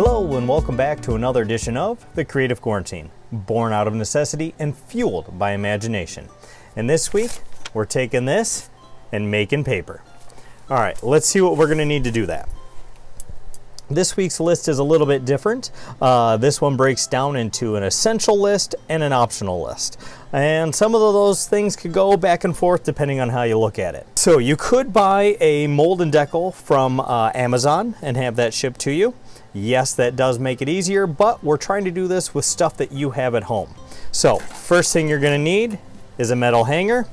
Hello and welcome back to another edition of The Creative Quarantine, born out of necessity and fueled by imagination. And this week, we're taking this and making paper. All right, let's see what we're gonna need to do that. This week's list is a little bit different. This one breaks down into an essential list and an optional list. And some of those things could go back and forth depending on how you look at it. So you could buy a mold and decal from Amazon and have that shipped to you. Yes, that does make it easier, but we're trying to do this with stuff that you have at home. So first thing you're gonna need is a metal hanger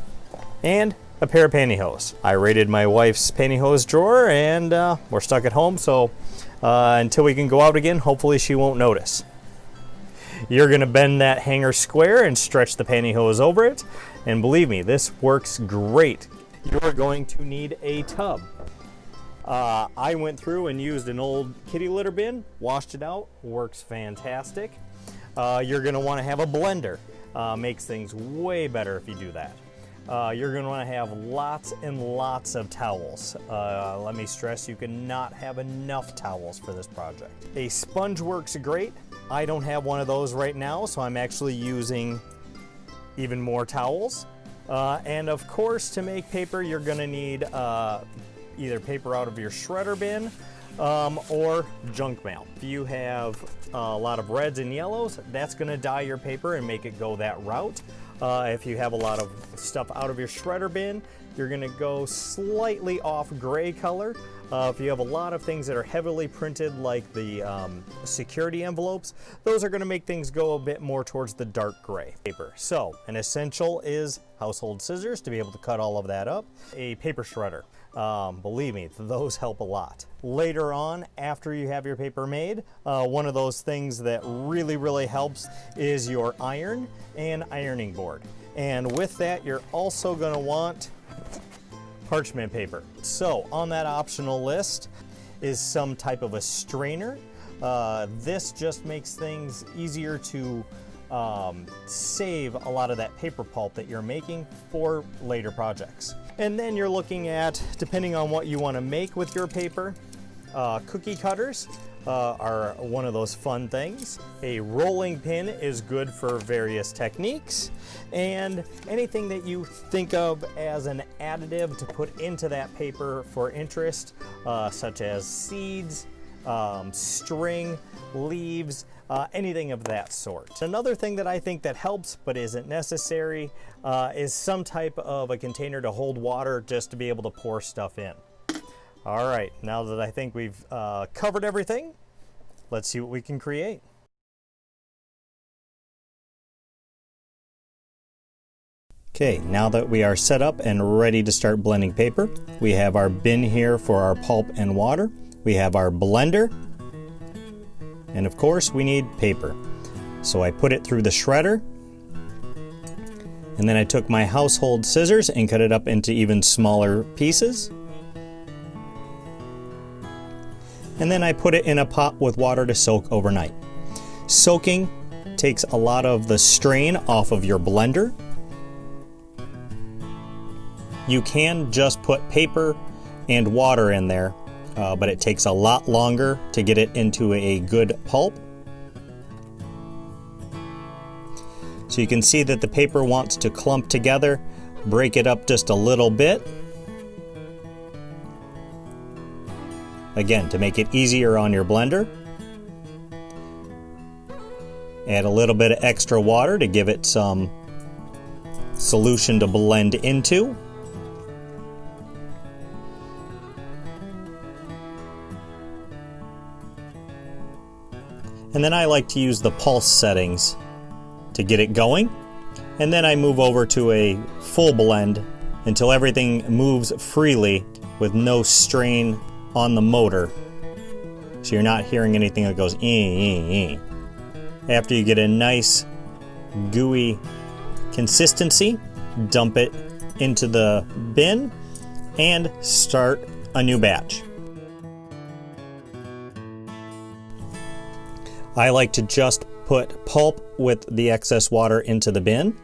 and a pair of pantyhose. I raided my wife's pantyhose drawer and we're stuck at home, so until we can go out again, hopefully she won't notice. You're gonna bend that hanger square and stretch the pantyhose over it. And believe me, this works great. You're going to need a tub. I went through and used an old kitty litter bin, washed it out, works fantastic. You're gonna wanna have a blender. Makes things way better if you do that. You're going to want to have lots and lots of towels. Let me stress, you cannot have enough towels for this project. A sponge works great. I don't have one of those right now, so I'm actually using even more towels. And of course, to make paper, you're going to need either paper out of your shredder bin or junk mail. If you have a lot of reds and yellows, that's going to dye your paper and make it go that route. If you have a lot of stuff out of your shredder bin, you're gonna go slightly off gray color. If you have a lot of things that are heavily printed, like the security envelopes, those are gonna make things go a bit more towards the dark gray paper. So an essential is household scissors to be able to cut all of that up. A paper shredder. Believe me, those help a lot. Later on, after you have your paper made, one of those things that really helps is your iron and ironing board. And with that, you're also gonna want parchment paper. So on that optional list is some type of a strainer. This just makes things easier to save a lot of that paper pulp that you're making for later projects. And then you're looking at, depending on what you want to make with your paper, cookie cutters are one of those fun things. A rolling pin is good for various techniques, and anything that you think of as an additive to put into that paper for interest, such as seeds, string, leaves, anything of that sort. Another thing that I think that helps but isn't necessary is some type of a container to hold water, just to be able to pour stuff in. All right, now that I think we've covered everything, let's see what we can create. Okay, now that we are set up and ready to start blending paper, we have our bin here for our pulp and water. We have our blender, and of course we need paper. So I put it through the shredder, and then I took my household scissors and cut it up into even smaller pieces. And then I put it in a pot with water to soak overnight. Soaking takes a lot of the strain off of your blender. You can just put paper and water in there, but it takes a lot longer to get it into a good pulp. So you can see that the paper wants to clump together. Break it up just a little bit. Again, to make it easier on your blender. Add a little bit of extra water to give it some solution to blend into. And then I like to use the pulse settings to get it going. And then I move over to a full blend until everything moves freely with no strain on the motor. So you're not hearing anything that goes ee. After you get a nice gooey consistency, dump it into the bin and start a new batch. I like to just put pulp with the excess water into the bin.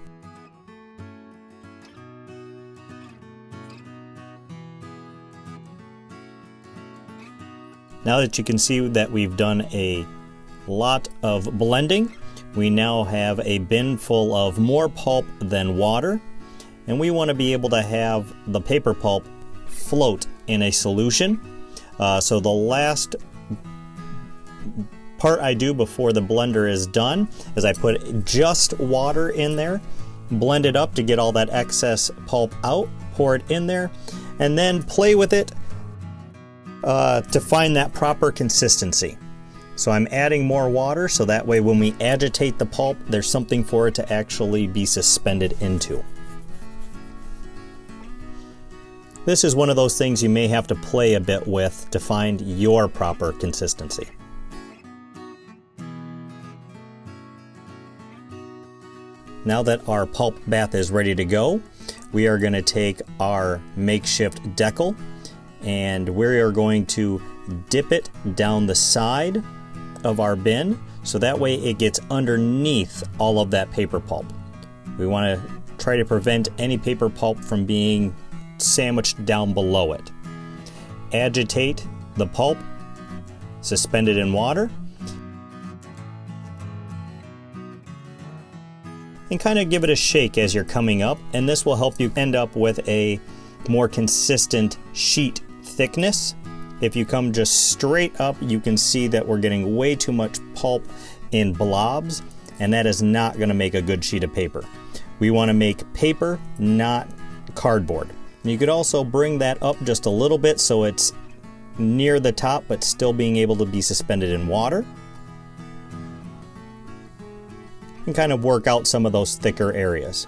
Now that you can see that we've done a lot of blending, we now have a bin full of more pulp than water, and we want to be able to have the paper pulp float in a solution. So the last part I do before the blender is done is I put just water in there, blend it up to get all that excess pulp out, pour it in there, and then play with it to find that proper consistency. So I'm adding more water so that way when we agitate the pulp, there's something for it to actually be suspended into. This is one of those things you may have to play a bit with to find your proper consistency. Now that our pulp bath is ready to go, we are going to take our makeshift decal and we are going to dip it down the side of our bin so that way it gets underneath all of that paper pulp. We want to try to prevent any paper pulp from being sandwiched down below it. Agitate the pulp, suspend it in water, and kind of give it a shake as you're coming up, and this will help you end up with a more consistent sheet thickness. If you come just straight up, you can see that we're getting way too much pulp in blobs, and that is not going to make a good sheet of paper. We want to make paper, not cardboard. You could also bring that up just a little bit so it's near the top but still being able to be suspended in water. And kind of work out some of those thicker areas.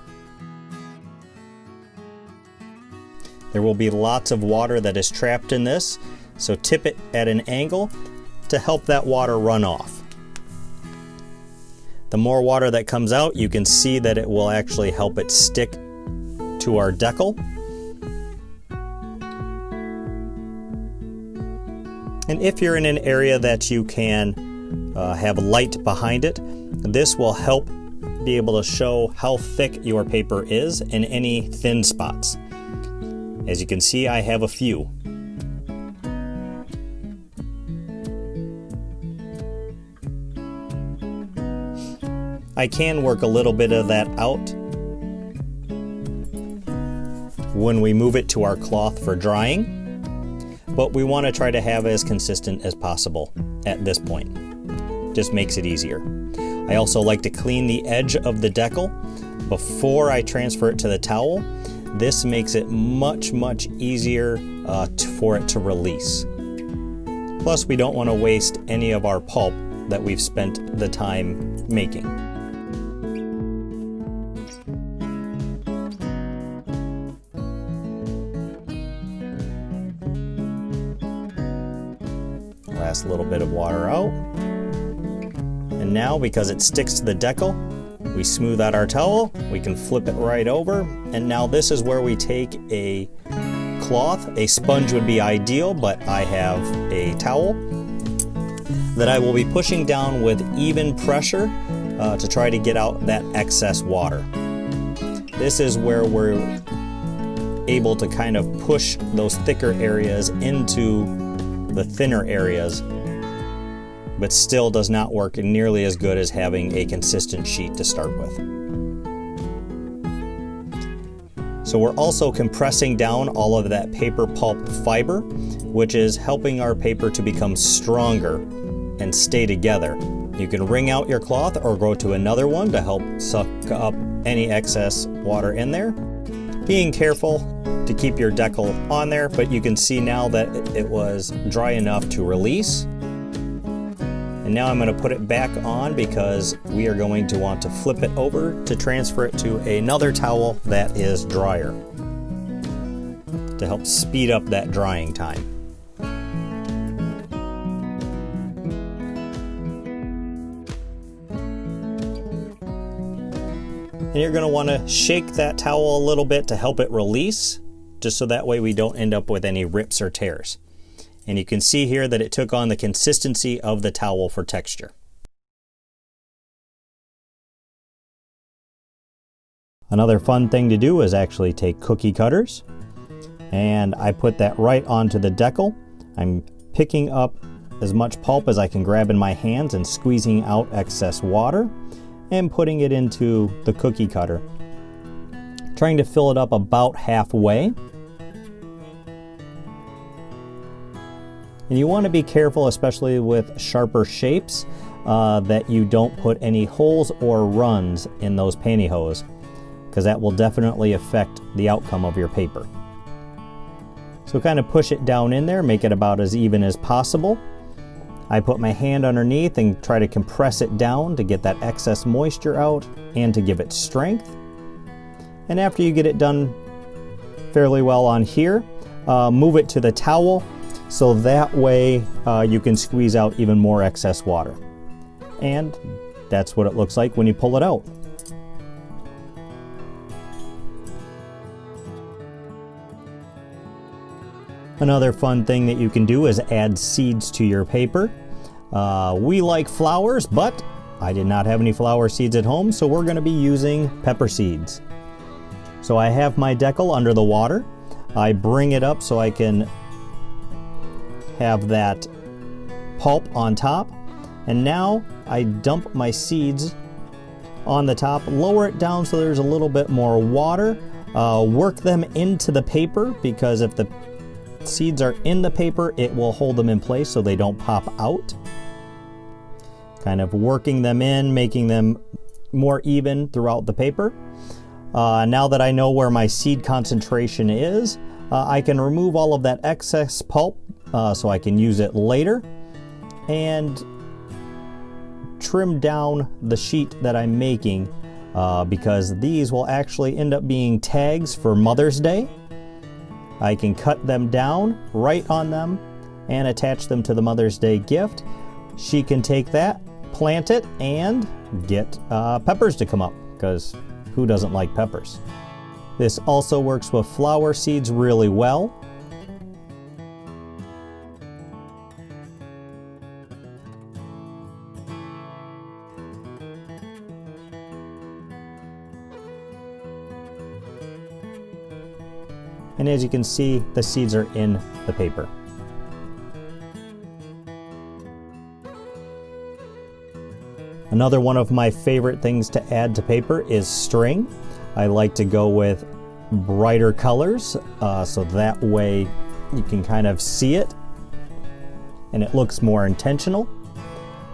There will be lots of water that is trapped in this, so tip it at an angle to help that water run off. The more water that comes out, you can see that it will actually help it stick to our decal. And if you're in an area that you can have light behind it, this will help be able to show how thick your paper is in any thin spots. As you can see, I have a few. I can work a little bit of that out when we move it to our cloth for drying, but we want to try to have as consistent as possible at this point. Just makes it easier. I also like to clean the edge of the decal before I transfer it to the towel. This makes it much easier for it to release. Plus, we don't want to waste any of our pulp that we've spent the time making. Last little bit of water out. And now, because it sticks to the decal, we smooth out our towel, we can flip it right over, and now this is where we take a cloth. A sponge would be ideal, but I have a towel that I will be pushing down with even pressure to try to get out that excess water. This is where we're able to kind of push those thicker areas into the thinner areas, but still does not work nearly as good as having a consistent sheet to start with. So we're also compressing down all of that paper pulp fiber, which is helping our paper to become stronger and stay together. You can wring out your cloth or go to another one to help suck up any excess water in there. Being careful to keep your decal on there, but you can see now that it was dry enough to release. And now I'm going to put it back on because we are going to want to flip it over to transfer it to another towel that is drier to help speed up that drying time. And you're going to want to shake that towel a little bit to help it release, just so that way we don't end up with any rips or tears. And you can see here that it took on the consistency of the towel for texture. Another fun thing to do is actually take cookie cutters, and I put that right onto the decal. I'm picking up as much pulp as I can grab in my hands and squeezing out excess water and putting it into the cookie cutter. Trying to fill it up about halfway. And you want to be careful, especially with sharper shapes, that you don't put any holes or runs in those pantyhose, because that will definitely affect the outcome of your paper. So kind of push it down in there, make it about as even as possible. I put my hand underneath and try to compress it down to get that excess moisture out and to give it strength. And after you get it done fairly well on here, move it to the towel so that way you can squeeze out even more excess water. And that's what it looks like when you pull it out. Another fun thing that you can do is add seeds to your paper. We like flowers, but I did not have any flower seeds at home, so we're going to be using pepper seeds. So I have my decal under the water. I bring it up so I can have that pulp on top. And now I dump my seeds on the top, lower it down so there's a little bit more water, work them into the paper, because if the seeds are in the paper, it will hold them in place so they don't pop out. Kind of working them in, making them more even throughout the paper. Now that I know where my seed concentration is, I can remove all of that excess pulp so I can use it later, and trim down the sheet that I'm making because these will actually end up being tags for Mother's Day. I can cut them down, write on them, and attach them to the Mother's Day gift. She can take that, plant it, and get peppers to come up, because who doesn't like peppers? This also works with flower seeds really well. And as you can see, the seeds are in the paper. Another one of my favorite things to add to paper is string. I like to go with brighter colors, so that way you can kind of see it and it looks more intentional.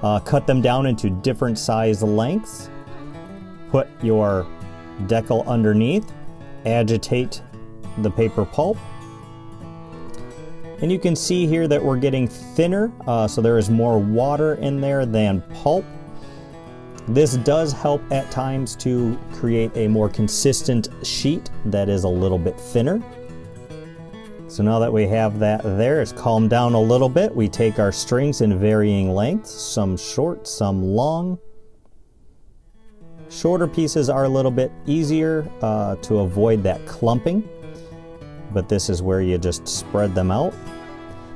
Cut them down into different size lengths. Put your decal underneath, agitate the paper pulp, and you can see here that we're getting thinner, so there is more water in there than pulp. This does help at times to create a more consistent sheet that is a little bit thinner. So now that we have that there, it's calmed down a little bit. We take our strings in varying lengths, some short, some long. Shorter pieces are a little bit easier to avoid that clumping, but this is where you just spread them out.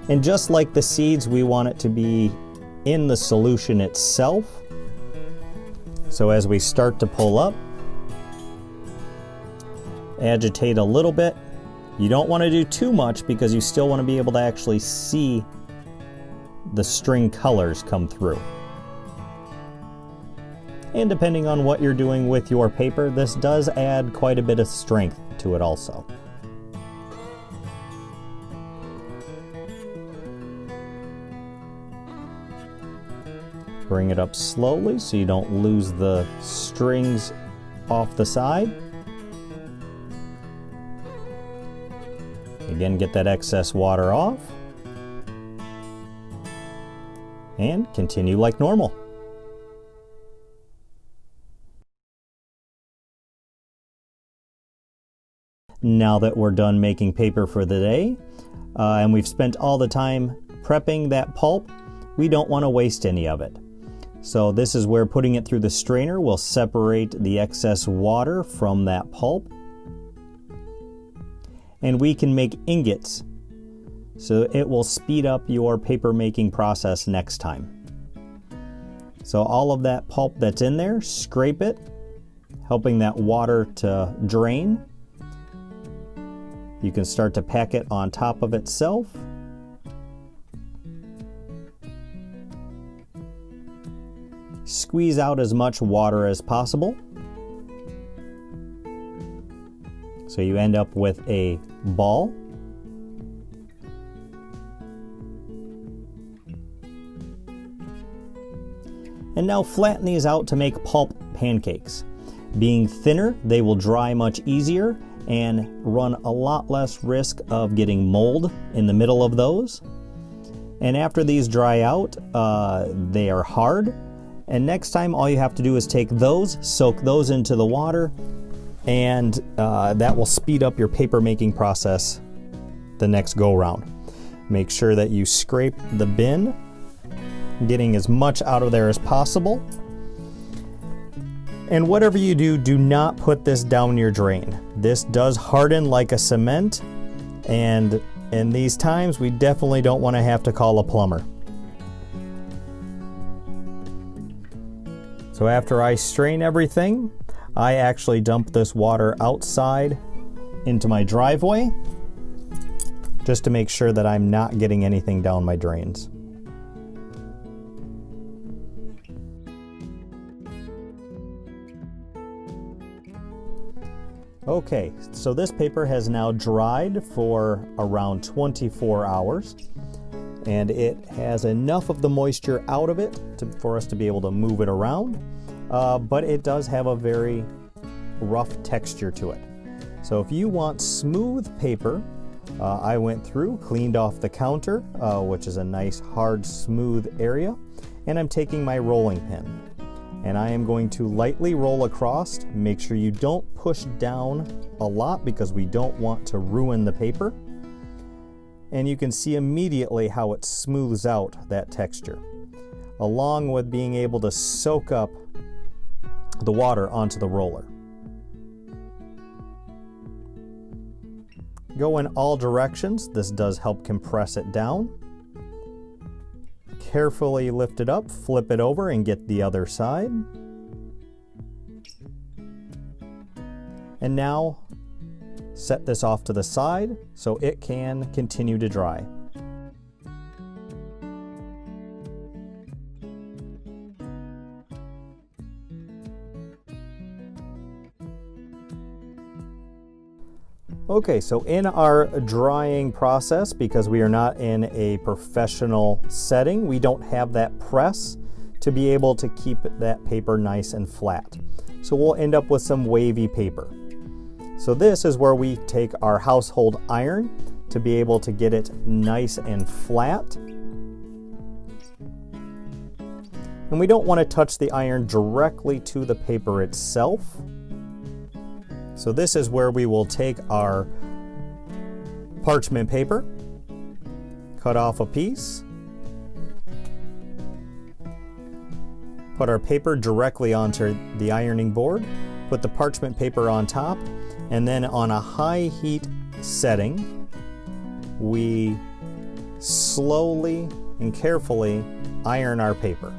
And just like the seeds, we want it to be in the solution itself. So as we start to pull up, agitate a little bit. You don't want to do too much because you still want to be able to actually see the string colors come through. And depending on what you're doing with your paper, this does add quite a bit of strength to it also. Bring it up slowly so you don't lose the strings off the side. Again, get that excess water off. And continue like normal. Now that we're done making paper for the day, and we've spent all the time prepping that pulp, we don't want to waste any of it. So this is where putting it through the strainer will separate the excess water from that pulp. And we can make ingots, so it will speed up your paper making process next time. So all of that pulp that's in there, scrape it, helping that water to drain. You can start to pack it on top of itself. squeeze out as much water as possible. So you end up with a ball. And now flatten these out to make pulp pancakes. Being thinner, they will dry much easier and run a lot less risk of getting mold in the middle of those. And after these dry out, they are hard. And next time all you have to do is take those, soak those into the water, and that will speed up your paper making process the next go round. Make sure that you scrape the bin, getting as much out of there as possible. And whatever you do, do not put this down your drain. This does harden like a cement, and in these times we definitely don't want to have to call a plumber. So after I strain everything, I actually dump this water outside into my driveway just to make sure that I'm not getting anything down my drains. Okay, so this paper has now dried for around 24 hours, and it has enough of the moisture out of it for us to be able to move it around, but it does have a very rough texture to it. So if you want smooth paper, I went through, cleaned off the counter, which is a nice hard smooth area, and I'm taking my rolling pin. And I am going to lightly roll across. Make sure you don't push down a lot because we don't want to ruin the paper. And you can see immediately how it smooths out that texture, along with being able to soak up the water onto the roller. Go in all directions. This does help compress it down. Carefully lift it up, flip it over, and get the other side. And now set this off to the side so it can continue to dry. Okay, so in our drying process, because we are not in a professional setting, we don't have that press to be able to keep that paper nice and flat. So we'll end up with some wavy paper. So this is where we take our household iron to be able to get it nice and flat. And we don't want to touch the iron directly to the paper itself. So this is where we will take our parchment paper, cut off a piece, put our paper directly onto the ironing board, put the parchment paper on top, and then on a high heat setting, we slowly and carefully iron our paper.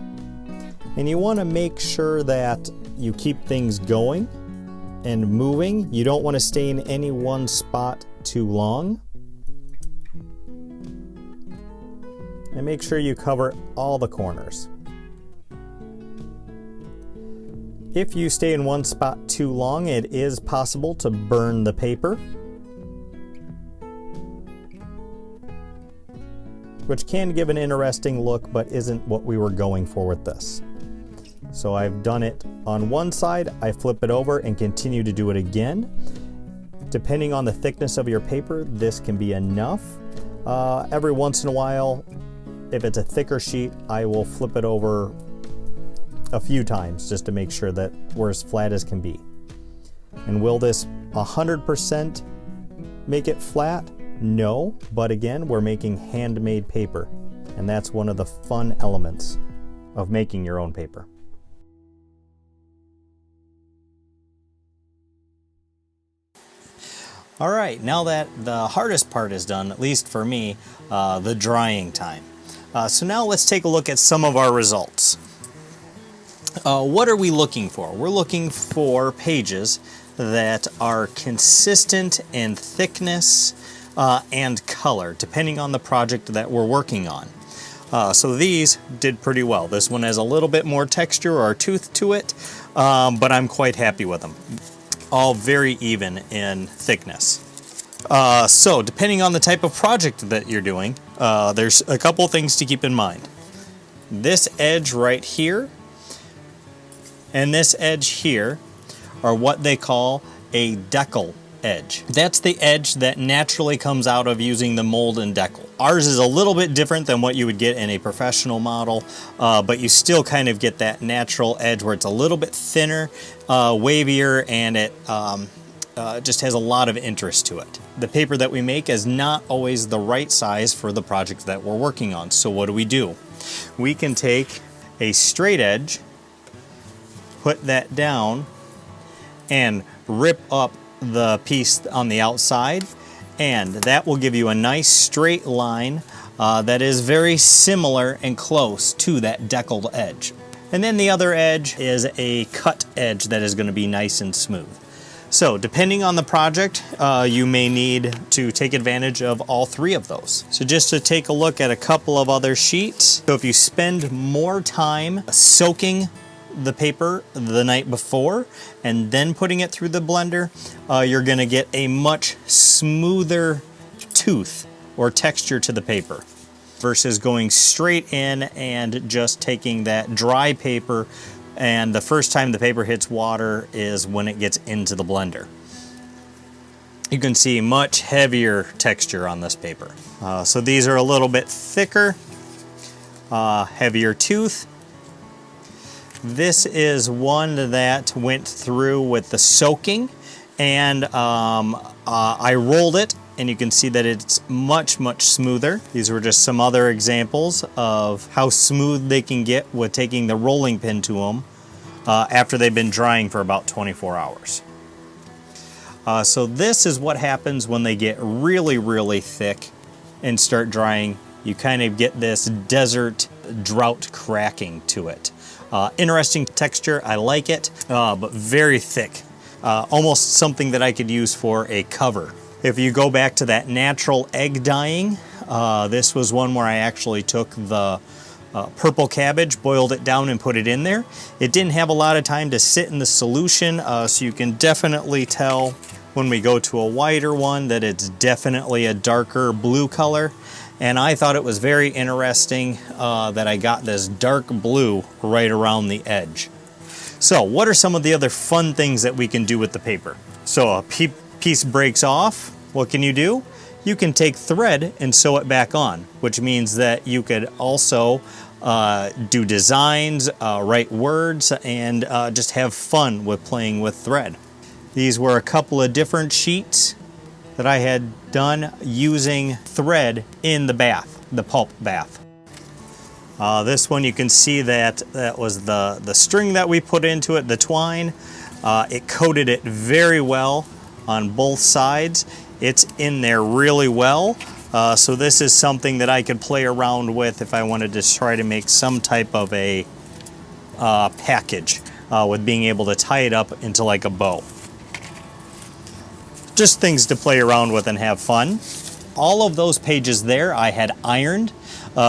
And you want to make sure that you keep things going and moving. You don't want to stay in any one spot too long. And make sure you cover all the corners. If you stay in one spot too long, it is possible to burn the paper, which can give an interesting look, but isn't what we were going for with this. So I've done it on one side, I flip it over and continue to do it again. Depending on the thickness of your paper, this can be enough. Every once in a while, if it's a thicker sheet, I will flip it over a few times just to make sure that we're as flat as can be. And will this 100% make it flat? No, but again, we're making handmade paper, and that's one of the fun elements of making your own paper. All right, now that the hardest part is done, at least for me, the drying time. So now let's take a look at some of our results. What are we looking for? We're looking for pages that are consistent in thickness and color, depending on the project that we're working on. So these did pretty well. This one has a little bit more texture or tooth to it, but I'm quite happy with them. All very even in thickness. So depending on the type of project that you're doing, there's a couple things to keep in mind. This edge right here and this edge here are what they call a decal edge. That's the edge that naturally comes out of using the mold and decal. Ours is a little bit different than what you would get in a professional model, but you still kind of get that natural edge where it's a little bit thinner, wavier, and it just has a lot of interest to it. The paper that we make is not always the right size for the projects that we're working on. So what do? We can take a straight edge, put that down, and rip up the piece on the outside, and that will give you a nice straight line that is very similar and close to that deckled edge. And then the other edge is a cut edge that is going to be nice and smooth. So depending on the project, you may need to take advantage of all three of those. So just to take a look at a couple of other sheets. So if you spend more time soaking the paper the night before and then putting it through the blender, you're going to get a much smoother tooth or texture to the paper versus going straight in and just taking that dry paper, and the first time the paper hits water is when it gets into the blender. You can see much heavier texture on this paper. So these are a little bit thicker, heavier tooth. This is one that went through with the soaking, and I rolled it, and you can see that it's much smoother. These were just some other examples of how smooth they can get with taking the rolling pin to them after they've been drying for about 24 hours. So this is what happens when they get really thick and start drying. You kind of get this desert drought cracking to it. Interesting texture, I like it, but very thick. Almost something that I could use for a cover. If you go back to that natural egg dyeing, this was one where I actually took the purple cabbage, boiled it down and put it in there. It didn't have a lot of time to sit in the solution, so you can definitely tell when we go to a whiter one that it's definitely a darker blue color. And I thought it was very interesting that I got this dark blue right around the edge. So what are some of the other fun things that we can do with the paper? So a piece breaks off, what can you do? You can take thread and sew it back on, which means that you could also do designs, write words, and just have fun with playing with thread. These were a couple of different sheets that I had done using thread in the bath, the Pulp bath. This one you can see that was the string that we put into it, the twine. It coated it very well on both sides. It's in there really well. So this is something that I could play around with if I wanted to try to make some type of a package with being able to tie it up into like a bow. Just things to play around with and have fun. All of those pages there I had ironed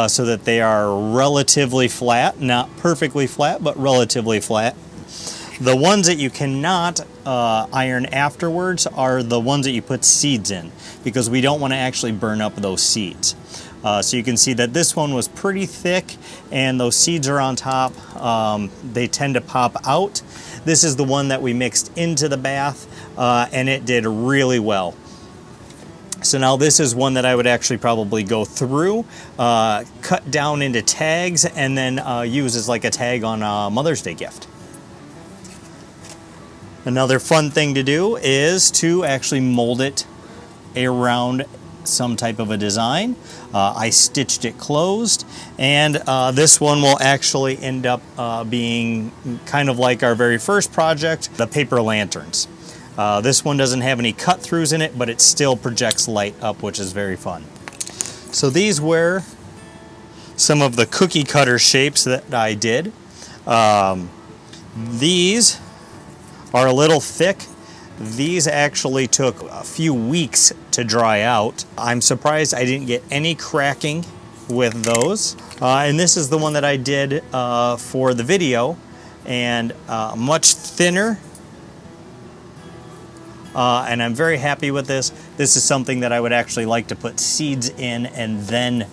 so that they are relatively flat, not perfectly flat, but relatively flat. The ones that you cannot iron afterwards are the ones that you put seeds in, because we don't want to actually burn up those seeds. So you can see that this one was pretty thick and those seeds are on top. They tend to pop out. This is the one that we mixed into the bath and it did really well. So now this is one that I would actually probably go through, cut down into tags, and then use as like a tag on a Mother's Day gift. Another fun thing to do is to actually mold it around some type of a design. I stitched it closed, and this one will actually end up being kind of like our very first project, the paper lanterns. This one doesn't have any cut throughs in it, but it still projects light up, which is very fun. So these were some of the cookie cutter shapes that I did. These are a little thick. These actually took a few weeks to dry out. I'm surprised I didn't get any cracking with those. And this is the one that I did for the video, and much thinner. And I'm very happy with this. This is something that I would actually like to put seeds in and then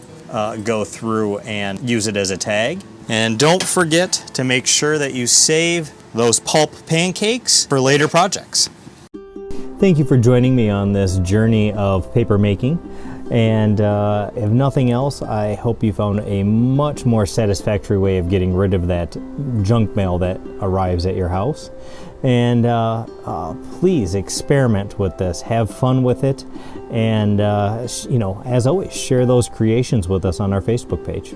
go through and use it as a tag. And don't forget to make sure that you save those pulp pancakes for later projects. Thank you for joining me on this journey of paper making. And if nothing else, I hope you found a much more satisfactory way of getting rid of that junk mail that arrives at your house. And please experiment with this, have fun with it, and you know, as always, share those creations with us on our Facebook page.